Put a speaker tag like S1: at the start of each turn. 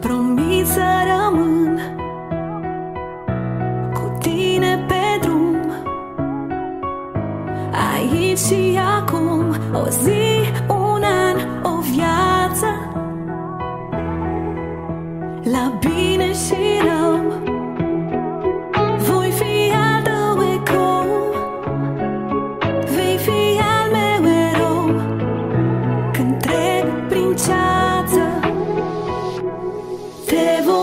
S1: Promit să rămân cu tine pe drum, aici și acum. O zi, un an, o viață, la bine și rău. Voi fi al tău ecou, vei fi al meu erou. Când trec prin ceață, te voi